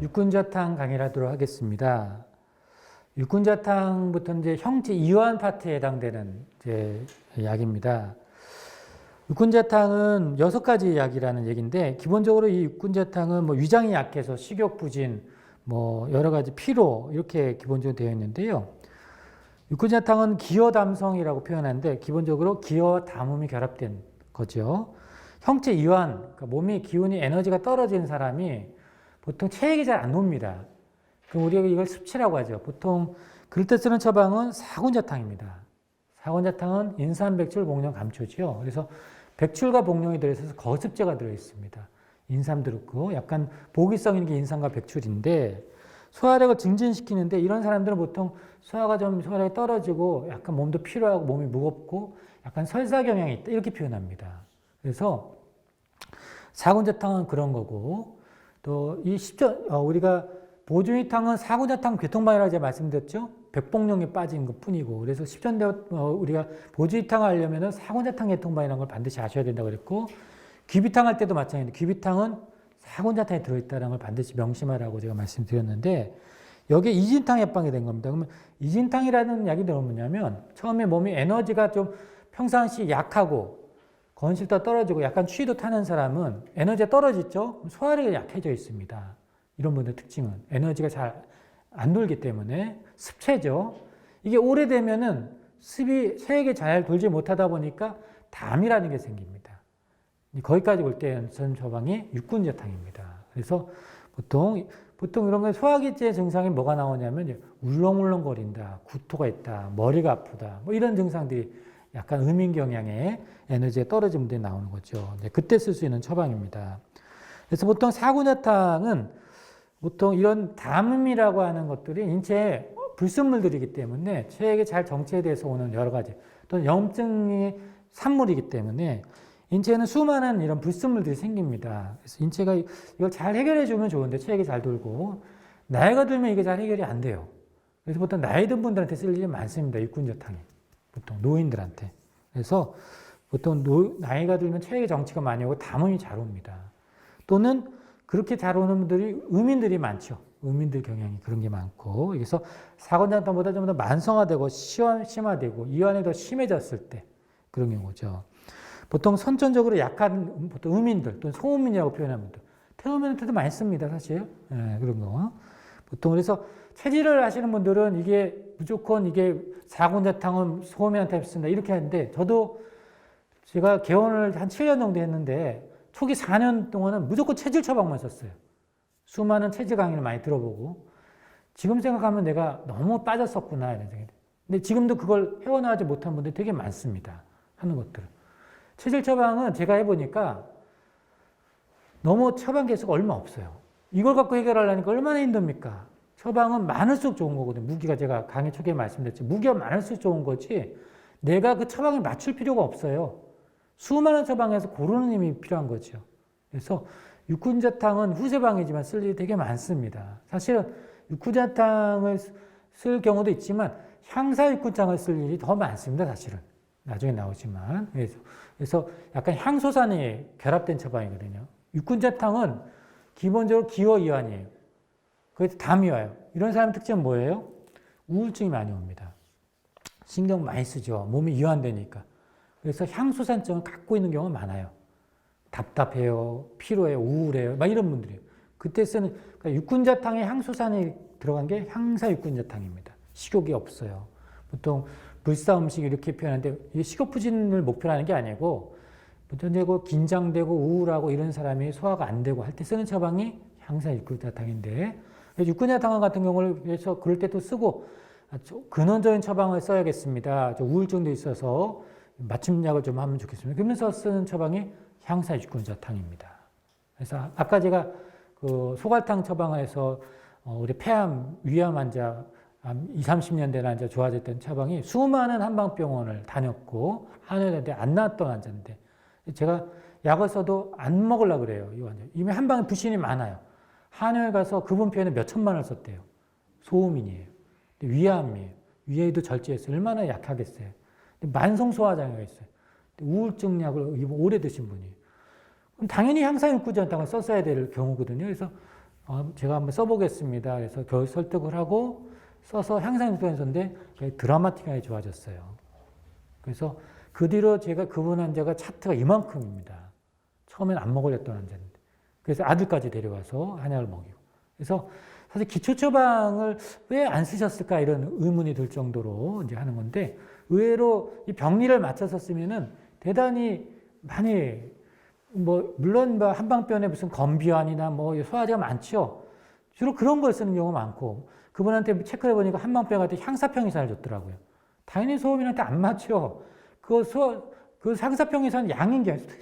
육군자탕 강의를 하도록 하겠습니다. 육군자탕부터 이제 형체 이완 파트에 해당되는 이제 약입니다. 육군자탕은 6가지 약이라는 얘기인데, 기본적으로 이 육군자탕은 뭐 위장이 약해서 식욕 부진, 뭐 여러 가지 피로 이렇게 기본적으로 되어 있는데요. 육군자탕은 기여담성이라고 표현하는데, 기본적으로 기여와 담음이 결합된 거죠. 형체 이완, 그러니까 몸이 기운이 에너지가 떨어진 사람이 보통 체액이 잘 안 놉니다. 그럼 우리가 이걸 습치라고 하죠. 보통 그럴 때 쓰는 처방은 사군자탕입니다. 사군자탕은 인삼, 백출, 복령, 감초죠. 그래서 백출과 복령이 들어있어서 거습제가 들어있습니다. 인삼 들었고 약간 보기성 있는 게 인삼과 백출인데, 소화력을 증진시키는데, 이런 사람들은 보통 소화력이 떨어지고 약간 몸도 피로하고 몸이 무겁고 약간 설사 경향이 있다, 이렇게 표현합니다. 그래서 사군자탕은 그런 거고, 또 이 우리가 보준이탕은 사군자탕 괴통방이라고 제가 말씀드렸죠. 백복령에 빠진 것 뿐이고, 그래서 십전대 우리가 보준이탕을 하려면 사군자탕 괴통방이라는 걸 반드시 아셔야 된다고 그랬고, 귀비탕 할 때도 마찬가지인데, 귀비탕은 사군자탕에 들어있다는 걸 반드시 명심하라고 제가 말씀드렸는데, 여기에 이진탕 해방이 된 겁니다. 그러면 이진탕이라는 약이 뭐냐면, 처음에 몸이 에너지가 좀 평상시 약하고 건실도 떨어지고 약간 추위도 타는 사람은 에너지가 떨어지죠. 소화력이 약해져 있습니다. 이런 분들 특징은 에너지가 잘 안 돌기 때문에 습체죠. 이게 오래되면은 습이 쇠액이 잘 돌지 못하다 보니까 담이라는 게 생깁니다. 거기까지 올 때 전 처방이 육군자탕입니다. 그래서 보통 이런 거 소화기제 증상이 뭐가 나오냐면 울렁울렁거린다, 구토가 있다, 머리가 아프다, 뭐 이런 증상들이 약간 음인 경향의 에너지가 떨어진 분들이 나오는 거죠. 그때 쓸 수 있는 처방입니다. 그래서 보통 사군자탕은 보통 이런 담음이라고 하는 것들이 인체에 불순물들이기 때문에 체액이 잘 정체돼서 오는 여러 가지, 또는 염증이 산물이기 때문에 인체에는 수많은 이런 불순물들이 생깁니다. 그래서 인체가 이걸 잘 해결해 주면 좋은데, 체액이 잘 돌고 나이가 들면 이게 잘 해결이 안 돼요. 그래서 보통 나이 든 분들한테 쓸 일이 많습니다. 육군자탕이 보통 노인들한테. 그래서 보통 나이가 들면 체액의 정체가 많이 오고 담음이 잘 옵니다. 또는 그렇게 잘 오는 분들이 의민들이 많죠. 의민들 경향이 그런 게 많고, 그래서 사군자탕보다 좀 더 만성화되고 심화되고 이완이 더 심해졌을 때 그런 경우죠. 보통 선천적으로 약한 보통 의민들 또는 소음민이라고 표현하는 분들, 태음인한테도 많이 씁니다, 사실. 그런 거. 보통 그래서 체질을 하시는 분들은 이게 무조건 이게 사군자탕은 소음민한테 쓴다 이렇게 하는데, 저도 제가 개원을 한 7년 정도 했는데 초기 4년 동안은 무조건 체질 처방만 썼어요. 수많은 체질 강의를 많이 들어보고, 지금 생각하면 내가 너무 빠졌었구나 이런 생각이. 근데 지금도 그걸 헤어나가지 못한 분들이 되게 많습니다. 하는 것들을. 체질 처방은 제가 해보니까 너무 처방 개수가 얼마 없어요. 이걸 갖고 해결하려니까 얼마나 힘듭니까? 처방은 많을수록 좋은 거거든요. 무기가, 제가 강의 초기에 말씀드렸죠. 무기가 많을수록 좋은 거지 내가 그 처방에 맞출 필요가 없어요. 수많은 처방에서 고르는 힘이 필요한 거죠. 그래서 육군자탕은 후세방이지만 쓸 일이 되게 많습니다. 사실은 육군자탕을 쓸 경우도 있지만 향사육군장을 쓸 일이 더 많습니다. 사실은 나중에 나오지만. 그래서 약간 향소산이 결합된 처방이거든요. 육군자탕은 기본적으로 기호이완이에요. 거기서 담이 와요. 이런 사람 특징은 뭐예요? 우울증이 많이 옵니다. 신경 많이 쓰죠. 몸이 이완되니까. 그래서 향수산증을 갖고 있는 경우가 많아요. 답답해요, 피로해요, 우울해요, 막 이런 분들이에요. 그때 쓰는, 그러니까 육군자탕에 향수산이 들어간 게 향사육군자탕입니다. 식욕이 없어요. 보통 불사음식 이렇게 표현하는데, 이게 식욕부진을 목표로 하는 게 아니고, 보통 긴장되고 우울하고 이런 사람이 소화가 안 되고 할 때 쓰는 처방이 향사육군자탕인데, 육군자탕 같은 경우를 위해서 그럴 때 또 쓰고, 근원적인 처방을 써야겠습니다. 우울증도 있어서 맞춤약을 좀 하면 좋겠습니다. 그러면서 쓰는 처방이 향사육군자탕입니다. 그래서 아까 제가 그 소갈탕 처방을 해서 우리 폐암, 위암 환자, 20, 30년 된 환자 좋아졌던 처방이 수많은 한방병원을 다녔고 한의원에 안 나왔던 환자인데, 제가 약을 써도 안 먹으려고 그래요. 이 환자. 이미 한방에 부신이 많아요. 한의원에 가서 그분 표현에 몇 천만 원을 썼대요. 소음인이에요. 위암이에요. 위에도 절제했어요. 얼마나 약하겠어요. 만성 소화장애가 있어요. 우울증 약을 오래 드신 분이에요. 그럼 당연히 향사육군자탕을 썼어야 될 경우거든요. 그래서 제가 한번 써보겠습니다. 그래서 겨우 설득을 하고 써서 향상요법인데 드라마틱하게 좋아졌어요. 그래서 그 뒤로 제가 그분 환자가 차트가 이만큼입니다. 처음엔 안 먹으려던 환자인데. 그래서 아들까지 데려와서 한약을 먹이고. 그래서 사실 기초 처방을 왜 안 쓰셨을까 이런 의문이 들 정도로 이제 하는 건데 의외로 이 병리를 맞춰서 쓰면은 대단히 많이 물론 한방병원에 무슨 건비환이나 소화제가 많죠. 주로 그런 걸 쓰는 경우가 많고 그분한테 체크해 보니까 한방병원한테 향사평이산을 줬더라고요. 당연히 소음인한테 안 맞죠. 그 향사평이산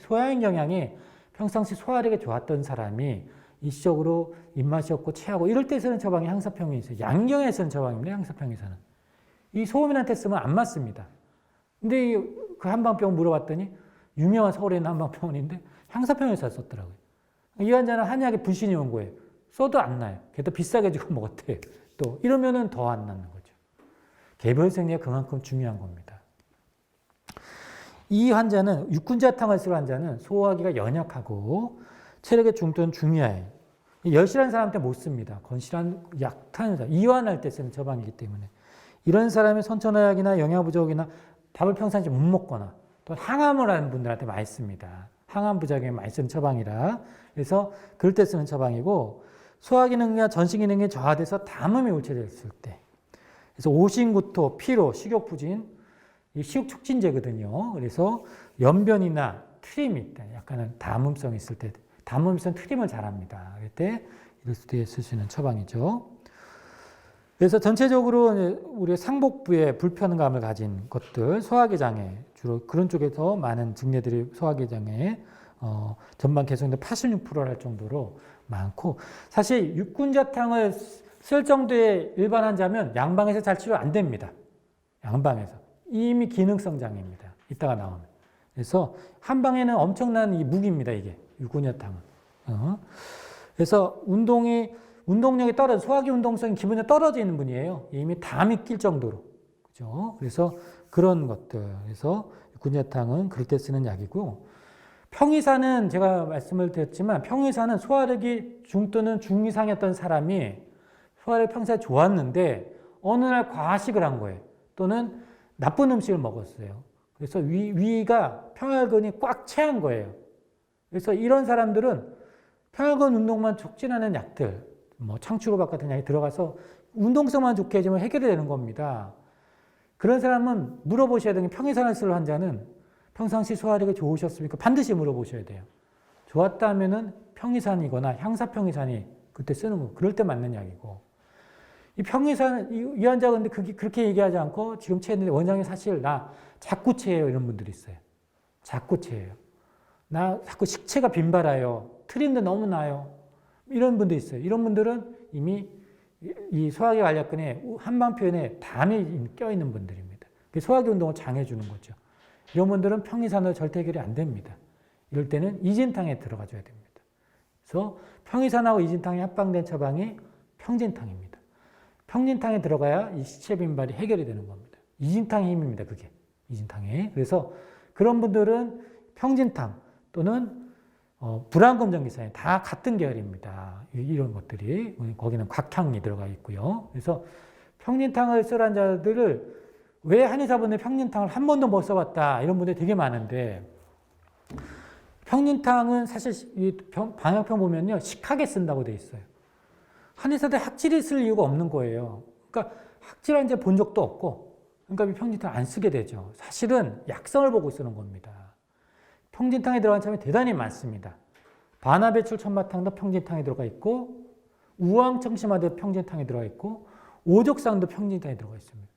소양인 경향이 평상시 소화력이 좋았던 사람이 일시적으로 입맛이 없고 체하고 이럴 때 쓰는 처방이 향사평이 있어요. 양경에 쓰는 처방입니다. 향사평이산은. 이 소음인한테 쓰면 안 맞습니다. 근데 그 한방병원 물어봤더니 유명한 서울에 있는 한방병원인데 향사평이산 썼더라고요. 이 환자는 한약에 불신이 온 거예요. 써도 안 나요. 걔도 비싸게 주고 먹었대. 또 이러면은 더 안 낫는 거죠. 개별 생리가 그만큼 중요한 겁니다. 이 환자는 육군자탕을 쓸 환자는 소화기가 연약하고 체력의 중도는 중요해요. 열실한 사람한테 못 씁니다. 건실한 약한 사람, 이완할 때 쓰는 처방이기 때문에 이런 사람이 선천화약이나 영양 부족이나 밥을 평상시에 못 먹거나 또 항암을 하는 분들한테 많이 씁니다. 항암 부작용에 많이 쓰는 처방이라 그래서 그럴 때 쓰는 처방이고 소화기능이나 전신기능이 저하돼서 담음이 울체됐을 때 그래서 오신구토, 피로, 식욕부진 이 식욕 촉진제거든요. 그래서 연변이나 트림이 있다. 약간은 담음성이 있을 때 담음성 트림을 잘합니다. 그럴 때 이럴 때 쓸 수 있는 처방이죠. 그래서 전체적으로 우리 상복부에 불편감을 가진 것들, 소화기 장애 주로 그런 쪽에서 많은 증례들이 소화기 장애 전반 개성도 86%할 정도로 많고 사실 육군자탕을 쓸 정도의 일반 환자면 양방에서 잘 치료 안 됩니다. 양방에서 이미 기능성 장애입니다. 이따가 나오면 그래서 한방에는 엄청난 이 무기입니다. 이게 육군자탕은. 그래서 운동력이 떨어져 소화기 운동성이 기본적으로 떨어져 있는 분이에요. 이미 담이 낄 정도로. 그죠? 그래서 그런 것들. 그래서 육군자탕은 그럴 때 쓰는 약이고, 평이산은 제가 말씀을 드렸지만, 평이산은 소화력이 중 또는 중 이상이었던 사람이 소화력이 평소에 좋았는데, 어느 날 과식을 한 거예요. 또는 나쁜 음식을 먹었어요. 그래서 위가 평혈근이 꽉 채한 거예요. 그래서 이런 사람들은 평혈근 운동만 촉진하는 약들, 창추로박 같은 약이 들어가서 운동성만 좋게 해주면 해결이 되는 겁니다. 그런 사람은 물어보셔야 되는 게 평이산을 쓸 환자는 평상시 소화력이 좋으셨습니까? 반드시 물어보셔야 돼요. 좋았다 하면은 평이산이거나 향사평이산이 그때 쓰는 거, 그럴 때 맞는 약이고. 이 평이산, 이 환자 근데 그렇게 얘기하지 않고 지금 체했는데 원장님 사실 나 자꾸 체해요. 이런 분들이 있어요. 자꾸 체해요. 나 자꾸 식체가 빈발해요. 트림도 너무 나요. 이런 분도 있어요. 이런 분들은 이미 이 소화기 관략근에 한방표현에 담이 껴있는 분들입니다. 소화기 운동을 장해주는 거죠. 이런 분들은 평이산으로 절대 해결이 안 됩니다. 이럴 때는 이진탕에 들어가줘야 됩니다. 그래서 평이산하고 이진탕이 합방된 처방이 평진탕입니다. 평진탕에 들어가야 이 시체 빈발이 해결이 되는 겁니다. 이진탕의 힘입니다. 그게 이진탕에. 그래서 그런 분들은 평진탕 또는 불안검정기산이 다 같은 계열입니다. 이런 것들이 거기는 곽향이 들어가 있고요. 그래서 평진탕을 쓸 환자들을 왜 한의사분들 평진탕을 한 번도 못 써봤다 이런 분들이 되게 많은데 평진탕은 사실 이 방역평 보면요 식하게 쓴다고 돼 있어요. 한의사들 학질이 쓸 이유가 없는 거예요. 그러니까 학질한 제 본 적도 없고 그러니까 이 평진탕 안 쓰게 되죠. 사실은 약성을 보고 쓰는 겁니다. 평진탕에 들어간 참이 대단히 많습니다. 반화배출 천마탕도 평진탕에 들어가 있고 우황청심화도 평진탕에 들어가 있고 오족상도 평진탕에 들어가 있습니다.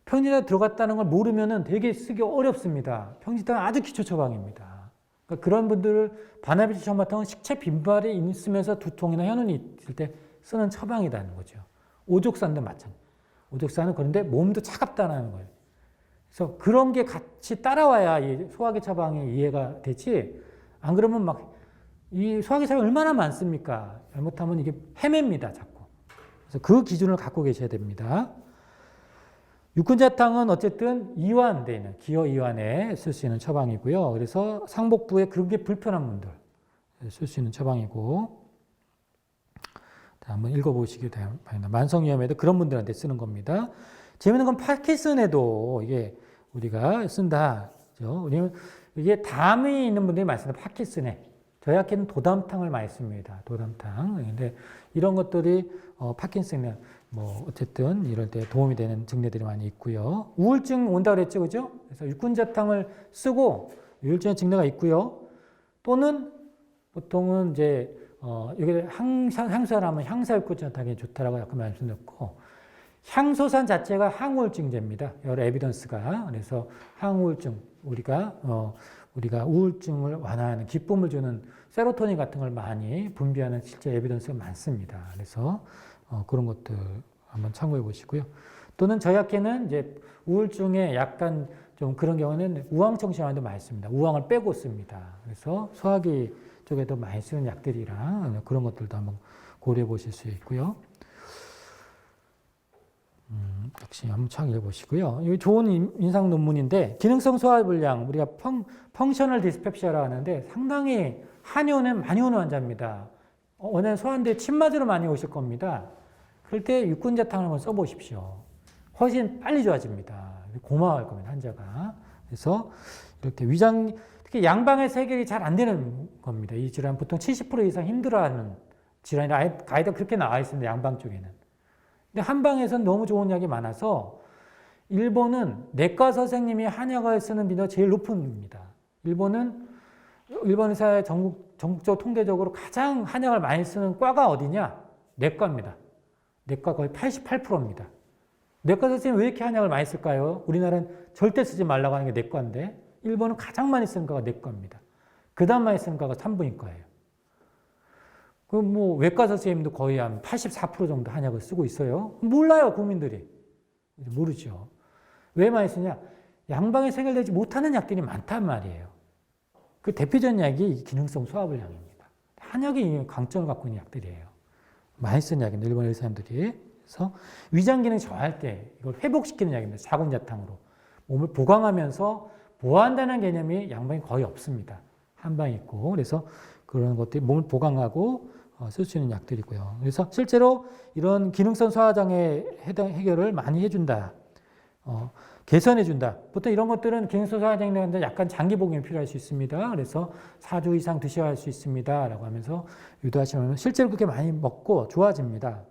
평진탕에 들어갔다는 걸 모르면 되게 쓰기 어렵습니다. 평진탕은 아주 기초 처방입니다. 그러니까 그런 분들을 반화배출 천마탕은 식체 빈발이 있으면서 두통이나 현운이 있을 때 쓰는 처방이라는 거죠. 오족산도 마찬가지. 오족산은 그런데 몸도 차갑다는 거예요. 그래서 그런 게 같이 따라와야 이 소화기 처방이 이해가 되지, 안 그러면 막 이 소화기 처방이 얼마나 많습니까? 잘못하면 이게 헤맵니다, 자꾸. 그래서 그 기준을 갖고 계셔야 됩니다. 육군자탕은 어쨌든 이완되어 있는, 기어 이완에 쓸 수 있는 처방이고요. 그래서 상복부에 그런 게 불편한 분들 쓸 수 있는 처방이고, 자, 한번 읽어보시기 바랍니다. 만성위험에도 그런 분들한테 쓰는 겁니다. 재미있는 건 파킨슨에도 이게 우리가 쓴다. 왜냐면 이게 담이 있는 분들이 많습니다. 파킨슨에. 저희 학교는 도담탕을 많이 씁니다. 도담탕. 근데 이런 것들이 파킨슨에 뭐 어쨌든 이럴 때 도움이 되는 증례들이 많이 있고요. 우울증 온다 그랬죠, 그죠? 그래서 육군자탕을 쓰고 우울증의 증례가 있고요. 또는 보통은 이제 여기 향수를 하면 향사육군자탕이 좋다라고 약간 말씀드렸고, 향소산 자체가 항우울증제입니다. 여러 에비던스가. 그래서 항우울증, 우리가 우울증을 완화하는 기쁨을 주는 세로토닌 같은 걸 많이 분비하는 실제 에비던스가 많습니다. 그래서 그런 것들 한번 참고해 보시고요. 또는 저희 학회는 이제 우울증에 약간 좀 그런 경우는 우황청심환도 많이 씁니다. 우황을 빼고 씁니다. 그래서 소화기 쪽에도 많이 쓰는 약들이라 그런 것들도 한번 고려해 보실 수 있고요. 역시 한번 참고해 보시고요. 이 좋은 임상 논문인데 기능성 소화불량, 우리가 펑셔널 디스펩시아라고 하는데 상당히 한의원에 많이 오는 환자입니다. 원래 소환대 침 맞으러 많이 오실 겁니다. 그럴 때 육군자탕을 한번 써보십시오. 훨씬 빨리 좋아집니다. 고마워할 겁니다, 환자가. 그래서 이렇게 위장, 특히 양방의 세결이 잘 안 되는 겁니다. 이 질환 보통 70% 이상 힘들어하는 질환이 가이드가 그렇게 나와 있습니다, 양방 쪽에는. 근데 한방에서는 너무 좋은 약이 많아서 일본은 내과 선생님이 한약을 쓰는 비율이 제일 높습니다. 일본 의사의 전국적 통계적으로 가장 한약을 많이 쓰는 과가 어디냐? 내과입니다. 내과 거의 88%입니다. 내과 선생님이 왜 이렇게 한약을 많이 쓸까요? 우리나라는 절대 쓰지 말라고 하는 게 내과인데 일본은 가장 많이 쓰는 과가 내과입니다. 그 다음 많이 쓰는 과가 산부인과예요. 뭐 외과 선생님도 거의 한 84% 정도 한약을 쓰고 있어요. 몰라요, 국민들이. 모르죠. 왜 많이 쓰냐? 양방에 생활되지 못하는 약들이 많단 말이에요. 그 대표적인 약이 기능성 소화불량입니다. 한약이 강점을 갖고 있는 약들이에요. 많이 쓰는 약인데 일본 의사님들이. 그래서 위장 기능 저할 때 이걸 회복시키는 약입니다. 사군자탕으로. 몸을 보강하면서 보호한다는 개념이 양방에 거의 없습니다. 한방에 있고. 그래서 그런 것들이 몸을 보강하고 쓸 수 있는 약들이고요. 그래서 실제로 이런 기능성 소화장애 해결을 많이 해준다. 개선해준다. 보통 이런 것들은 기능성 소화장애는 약간 장기 복용이 필요할 수 있습니다. 그래서 4주 이상 드셔야 할 수 있습니다. 라고 하면서 유도하시면 실제로 그렇게 많이 먹고 좋아집니다.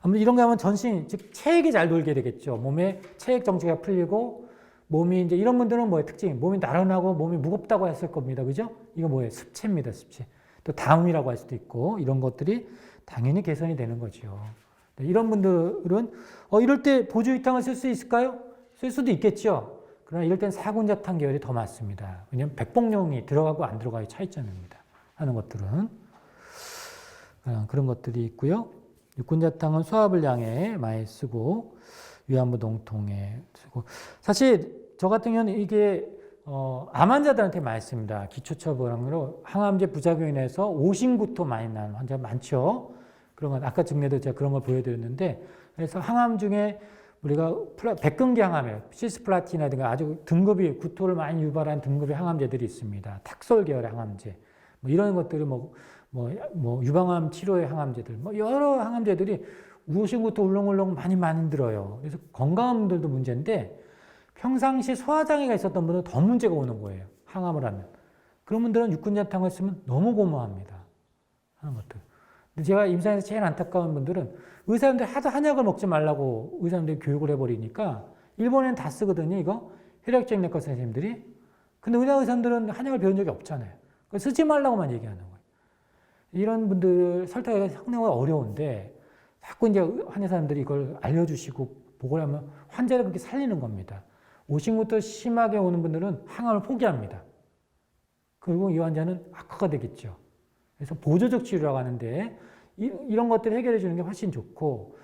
아무튼 이런 거 하면 전신, 즉 체액이 잘 돌게 되겠죠. 몸에 체액 정체가 풀리고 몸이 이제 이런 분들은 뭐의 특징? 몸이 나른하고 몸이 무겁다고 했을 겁니다. 그죠? 이거 뭐예요? 습체입니다. 습체. 또 다음이라고 할 수도 있고 이런 것들이 당연히 개선이 되는 거죠. 이런 분들은 이럴 때 보조위탕을 쓸 수 있을까요? 쓸 수도 있겠죠. 그러나 이럴 땐 사군자탕 계열이 더 맞습니다. 왜냐하면 백복용이 들어가고 안 들어가의 차이점입니다. 하는 것들은 그런 것들이 있고요. 육군자탕은 소화불량에 많이 쓰고 위안부 동통에 쓰고 사실 저 같은 경우는 이게 암 환자들한테 많이 씁니다. 기초처방으로 항암제 부작용이 인해서 오심부터 많이 나는 환자가 많죠. 그런 건 아까 증례도 제가 그런 걸 보여드렸는데 그래서 항암 중에 우리가 백근기 항암이에요. 시스플라틴이라든가 아주 등급이 구토를 많이 유발하는 등급의 항암제들이 있습니다. 탁솔 계열의 항암제 뭐 이런 것들이 유방암 치료의 항암제들 여러 항암제들이 오심부터 울렁울렁 많이 들어요. 그래서 건강한 분들도 문제인데 평상시 소화장애가 있었던 분은 더 문제가 오는 거예요. 항암을 하면. 그런 분들은 육군자탕을 쓰면 너무 고마워합니다. 하는 것들. 근데 제가 임상에서 제일 안타까운 분들은 의사님들 하도 한약을 먹지 말라고 의사님들이 교육을 해버리니까 일본에는 다 쓰거든요. 이거 혈액적 내과 선생님들이. 근데 우리나라 의사님들은 한약을 배운 적이 없잖아요. 쓰지 말라고만 얘기하는 거예요. 이런 분들 설득하기가 상당히 어려운데 자꾸 이제 한의사님들이 이걸 알려주시고 보고를 하면 환자를 그렇게 살리는 겁니다. 오심부터 심하게 오는 분들은 항암을 포기합니다. 그리고 이 환자는 악화가 되겠죠. 그래서 보조적 치료라고 하는데 이런 것들을 해결해 주는 게 훨씬 좋고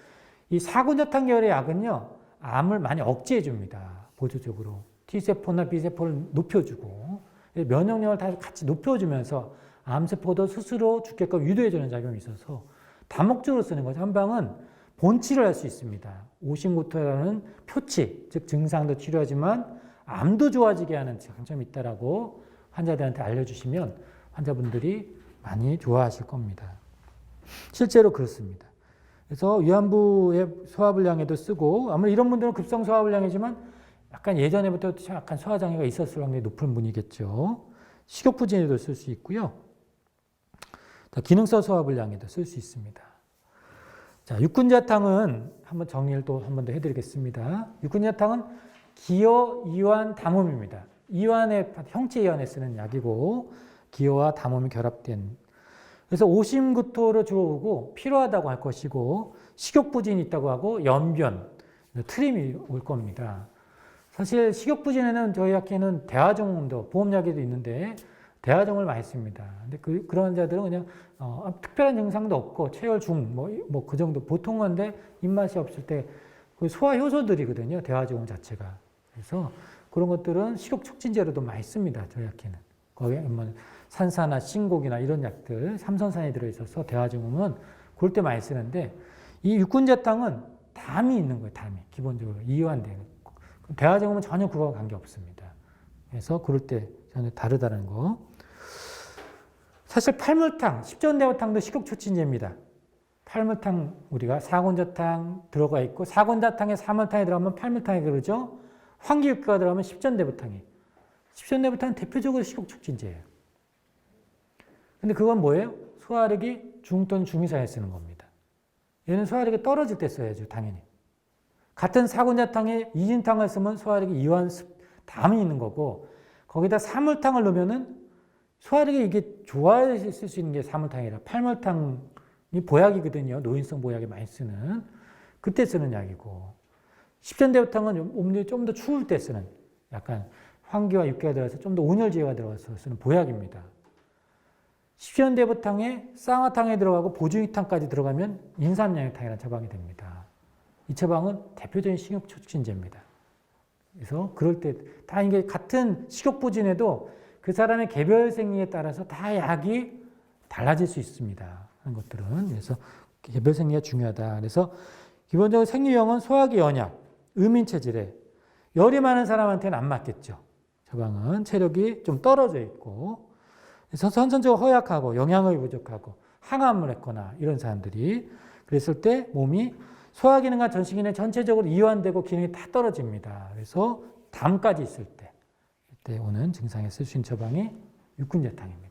이 사군자탕 계열의 약은요. 암을 많이 억제해 줍니다. 보조적으로. T세포나 B세포를 높여주고 면역력을 다 같이 높여주면서 암세포도 스스로 죽게끔 유도해 주는 작용이 있어서 다목적으로 쓰는 거죠. 한방은 본치를 할 수 있습니다. 오심부터라는 표치, 즉 증상도 치료하지만 암도 좋아지게 하는 장점이 있다라고 환자들한테 알려주시면 환자분들이 많이 좋아하실 겁니다. 실제로 그렇습니다. 그래서 위안부의 소화불량에도 쓰고 아무래도 이런 분들은 급성 소화불량이지만 약간 예전에부터 약간 소화장애가 있었을 확률이 높은 분이겠죠. 식욕부진에도 쓸 수 있고요. 기능성 소화불량에도 쓸 수 있습니다. 자, 육군자탕은 한번 정리를 또 한 번 더 해드리겠습니다. 육군자탕은 기여, 이완, 담음입니다. 이완의 형체 이완에 쓰는 약이고 기여와 담음이 결합된. 그래서 오심구토로 주로 오고 피로하다고 할 것이고 식욕부진이 있다고 하고 연변, 트림이 올 겁니다. 사실 식욕부진에는 저희 학회는 대화종도 보험약에도 있는데 대화종을 많이 씁니다. 근데 그런 자들은 그냥 특별한 증상도 없고 체열 중 뭐 그 정도 보통 건데 입맛이 없을 때 그 소화 효소들이거든요. 대화종 자체가. 그래서 그런 것들은 식욕 촉진제로도 많이 씁니다. 저희 학회는. 거기에 뭐 산사나 신곡이나 이런 약들 삼선산이 들어있어서 대화종은 그럴 때 많이 쓰는데 이 육군자탕은 담이 있는 거예요. 담이 기본적으로 이완되는. 대화종은 전혀 그거와 관계 없습니다. 그래서 그럴 때 전혀 다르다는 거. 사실 팔물탕, 십전대보탕도 식욕촉진제입니다. 팔물탕 우리가 사군자탕 들어가 있고 사군자탕에 사물탕에 들어가면 팔물탕에 그러죠. 환기육교가 들어가면 십전대보탕이. 십전대보탕은 대표적으로 식욕촉진제예요. 근데 그건 뭐예요? 소화력이 중 또는 중 이상에 쓰는 겁니다. 얘는 소화력이 떨어질 때 써야죠, 당연히. 같은 사군자탕에 이진탕을 쓰면 소화력이 이완, 담이 있는 거고 거기다 사물탕을 넣으면은 소화력이 이게 좋아야 쓸 수 있는 게 사물탕이라 팔물탕이 보약이거든요. 노인성 보약에 많이 쓰는. 그때 쓰는 약이고 십전대보탕은 음료 좀 더 추울 때 쓰는 약간 환기와 육개가 들어가서 좀 더 온열제가 들어가서 쓰는 보약입니다. 십전대보탕에 쌍화탕에 들어가고 보중이탕까지 들어가면 인삼양육탕이라는 처방이 됩니다. 이 처방은 대표적인 식욕촉진제입니다. 그래서 그럴 때 다 이게 같은 식욕부진에도 그 사람의 개별 생리에 따라서 다 약이 달라질 수 있습니다. 하는 것들은. 그래서 개별 생리가 중요하다. 그래서 기본적으로 생리형은 소화기 연약, 음인체질에 열이 많은 사람한테는 안 맞겠죠. 처방은 체력이 좀 떨어져 있고 그래서 선천적으로 허약하고 영양이 부족하고 항암을 했거나 이런 사람들이 그랬을 때 몸이 소화기능과 전신기능 전체적으로 이완되고 기능이 다 떨어집니다. 그래서 담까지 있을 때 이때 오는 증상에 쓸 수 있는 처방이 육군자탕입니다.